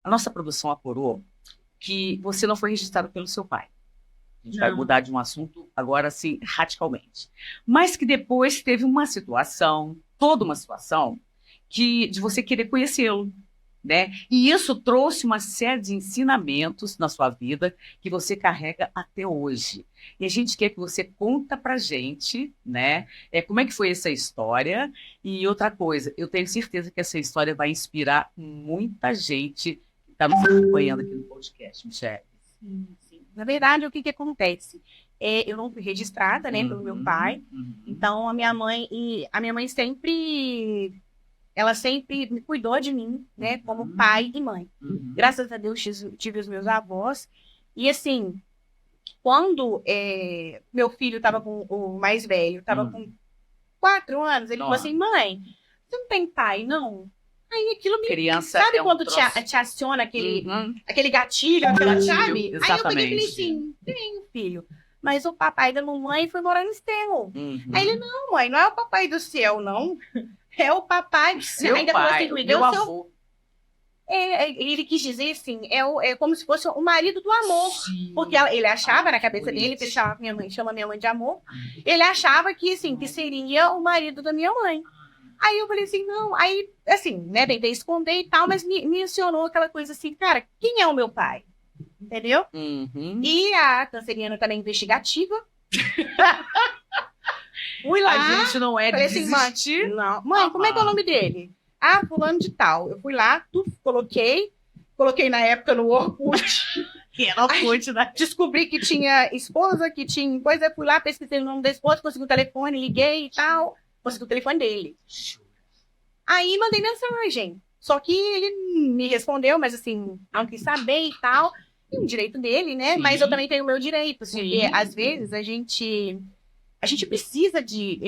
A nossa produção apurou que você não foi registrado pelo seu pai. A gente vai mudar de um assunto agora, assim, radicalmente. Mas que depois teve uma situação, toda uma situação, de você querer conhecê-lo, né? E isso trouxe uma série de ensinamentos na sua vida que você carrega até hoje. E a gente quer que você conta pra gente, né? Como é que foi essa história? E outra coisa, eu tenho certeza que essa história vai inspirar muita gente que está nos acompanhando aqui no podcast, Michelle. Sim, sim. Na verdade, o que que acontece? Eu não fui registrada, né, pelo meu pai. Então, a minha mãe sempre, ela sempre me cuidou de mim, né, como pai e mãe. Graças a Deus, tive os meus avós. E assim, quando meu filho estava com o mais velho, estava com 4 anos, ele falou assim, mãe, você não tem pai, não? Aí aquilo me... Criança Sabe é um quando troço. te aciona aquele gatilho, aquela chave? Aí eu peguei e falei Exatamente. assim, tenho filho. Mas o papai da mamãe foi morar no céu. Aí ele, não, mãe, não é o papai do céu, não. É o papai... Seu Ainda falou pai, assim comigo, meu é o seu... avô. Ele quis dizer assim, é como se fosse o marido do amor. Sim. Porque ele achava, na cabeça dele, que ele chama minha mãe de amor, ele achava que, assim, que seria o marido da minha mãe. Aí eu falei assim, não, aí, assim, né, tentei esconder e tal, mas me ensinou aquela coisa assim, cara, quem é o meu pai? Entendeu? E a canceriana também é investigativa. Fui lá. A gente não é falei de assim, desistir. não, mãe, como é que é o nome dele? Ah, fulano de tal. Eu fui lá, coloquei na época no Orkut. Que era Orkut, né? Descobri que tinha esposa, que tinha coisa, eu fui lá, pesquisei o nome da esposa, consegui o telefone, liguei e tal. Consegui o telefone dele. Aí mandei mensagem. Só que ele me respondeu, mas assim, não quis saber e tal. E o direito dele, né? Sim. Mas eu também tenho o meu direito. Sim. Porque às vezes a gente precisa de.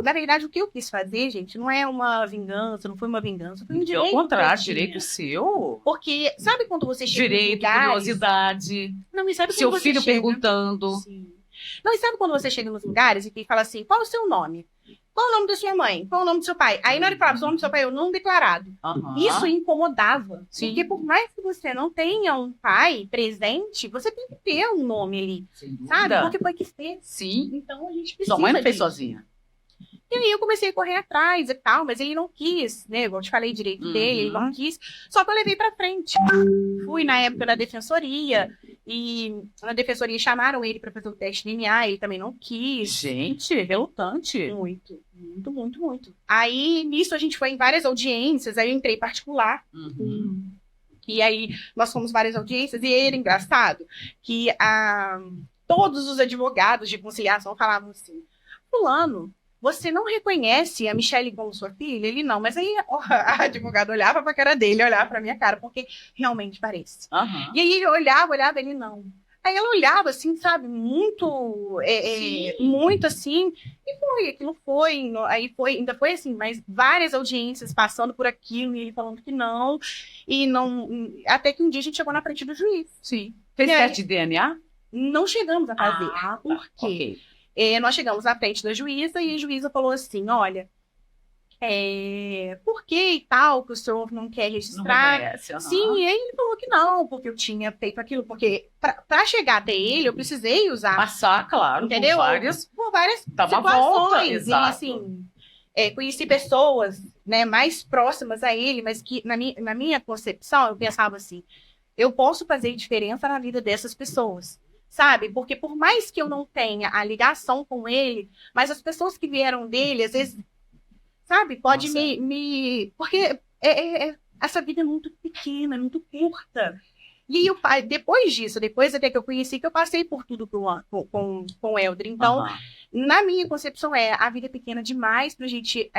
Na verdade, o que eu quis fazer, gente, não é uma vingança, não foi uma vingança, foi um direito. Ao contrário, direito seu. Porque sabe quando você chega Direito, em lugares... curiosidade. Não, e sabe Seu quando filho você chega... perguntando. Sim. Não, e sabe quando você chega nos lugares e fala assim, qual é o seu nome? Qual o nome da sua mãe? Qual o nome do seu pai? Aí na hora que falava o nome do seu pai, eu não declarado. Isso incomodava. Sim. Porque por mais que você não tenha um pai presente, você tem que ter um nome ali. Sabe? Porque foi que fez. Sim. Então a gente precisa. Sua mãe não fez disso. sozinha. E aí eu comecei a correr atrás e tal, mas ele não quis, né? Igual eu te falei direito dele, ele não quis. Só que eu levei pra frente. Fui na época na defensoria, e na defensoria chamaram ele pra fazer o teste DNA, ele também não quis. Gente, relutante. Muito, muito, muito, muito. Aí, nisso, a gente foi em várias audiências, aí eu entrei particular. E aí, nós fomos várias audiências, e era engraçado que todos os advogados de conciliação falavam assim, fulano, você não reconhece a Michelle como sua filha? Ele não, mas aí a advogada olhava pra cara dele, olhava pra minha cara, porque realmente parece. E aí ele olhava, ele não. Aí ela olhava assim, sabe, muito, muito assim, e foi, aquilo foi, aí foi, ainda foi assim, mas várias audiências passando por aquilo, e ele falando que não, e não, até que um dia a gente chegou na frente do juiz. Sim. Fez teste de DNA? Não chegamos a fazer. Por quê? Okay. Nós chegamos na frente da juíza e a juíza falou assim, olha, por que e tal que o senhor não quer registrar? Não reconhece, Sim, e aí ele falou que não, porque eu tinha feito aquilo, porque para chegar até ele eu precisei usar. Passar, claro, entendeu? Por várias situações. Volta, e assim, conheci pessoas, né, mais próximas a ele, mas que na minha concepção eu pensava assim, eu posso fazer diferença na vida dessas pessoas. Sabe? Porque por mais que eu não tenha a ligação com ele, mas as pessoas que vieram dele, às vezes, sabe? Pode me... Porque essa vida é muito pequena, muito curta. E aí, depois disso, depois até que eu conheci, que eu passei por tudo com o Eldrin. Então, na minha concepção, a vida é pequena demais pra gente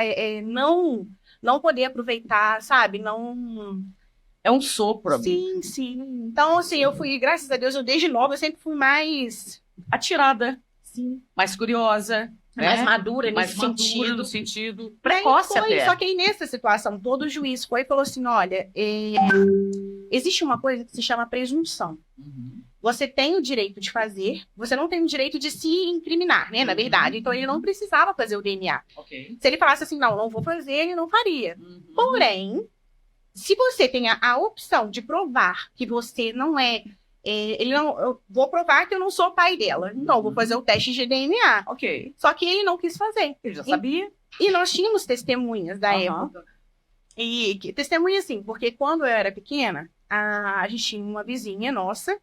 não poder aproveitar, sabe? Não... É um sopro. Sim, sim. Então, assim, eu fui, graças a Deus, desde nova, eu sempre fui mais atirada. Sim. Mais curiosa. Mais madura mais nesse sentido. No sentido precoce até. Só que aí, nessa situação, todo juiz foi e falou assim, olha, existe uma coisa que se chama presunção. Você tem o direito de fazer, você não tem o direito de se incriminar, né, na verdade. Então, ele não precisava fazer o DNA. Se ele falasse assim, não vou fazer, ele não faria. Porém... Se você tem a opção de provar que você não é, ele não, eu vou provar que eu não sou o pai dela. Então, eu vou fazer o teste de DNA. Ok. Só que ele não quis fazer. Ele já sabia. E nós tínhamos testemunhas da Aham. época. E testemunha, assim, porque quando eu era pequena, a gente tinha uma vizinha nossa.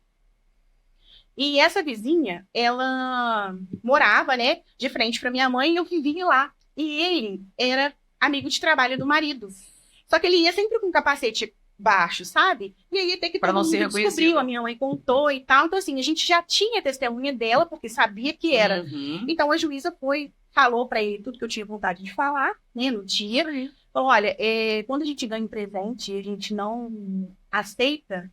E essa vizinha, ela morava, né, de frente para minha mãe e eu vivia lá. E ele era amigo de trabalho do marido. Só que ele ia sempre com capacete baixo, sabe? E aí até que Pra todo não ser mundo descobriu, reconhecido. a minha mãe contou e tal. Então, assim, a gente já tinha testemunha dela, porque sabia que era. Uhum. Então, a juíza falou pra ele tudo que eu tinha vontade de falar, né, no dia. Falou, olha, quando a gente ganha um presente, a gente não aceita,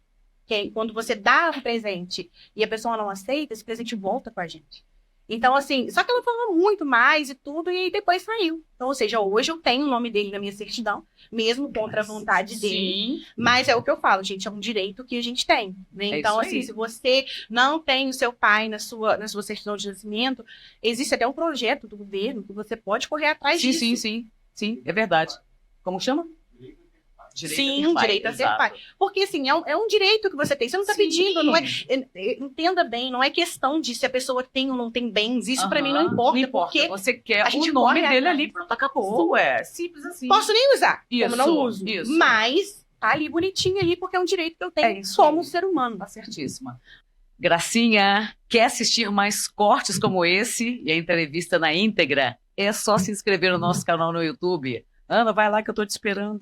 quando você dá um presente e a pessoa não aceita, esse presente volta com a gente. Então, assim, só que ela falou muito mais e tudo, e aí depois saiu. Então, ou seja, hoje eu tenho o nome dele na minha certidão, mesmo contra a vontade dele. Sim. Mas é o que eu falo, gente, é um direito que a gente tem, né? É Então, isso assim, aí. se você não tem o seu pai na sua certidão de nascimento, existe até um projeto do governo que você pode correr atrás Sim, disso. sim, sim. Sim, é verdade. Como chama? Sim, direito a ser exato. pai. Porque, assim, é um direito que você tem. Você não está Sim. pedindo, não é... Entenda bem, não é questão de se a pessoa tem ou não tem bens. Isso pra mim não Aham, importa, não importa. porque Você quer a gente o nome corre dele atrás. ali, pronto, acabou. É simples assim. posso nem usar, Isso, como não uso. isso. Mas tá ali bonitinho ali, porque é um direito que eu tenho É isso como aí. ser humano. Tá certíssima. Gracinha, quer assistir mais cortes como esse e a entrevista na íntegra? É só se inscrever no nosso canal no YouTube. Ana, vai lá que eu tô te esperando.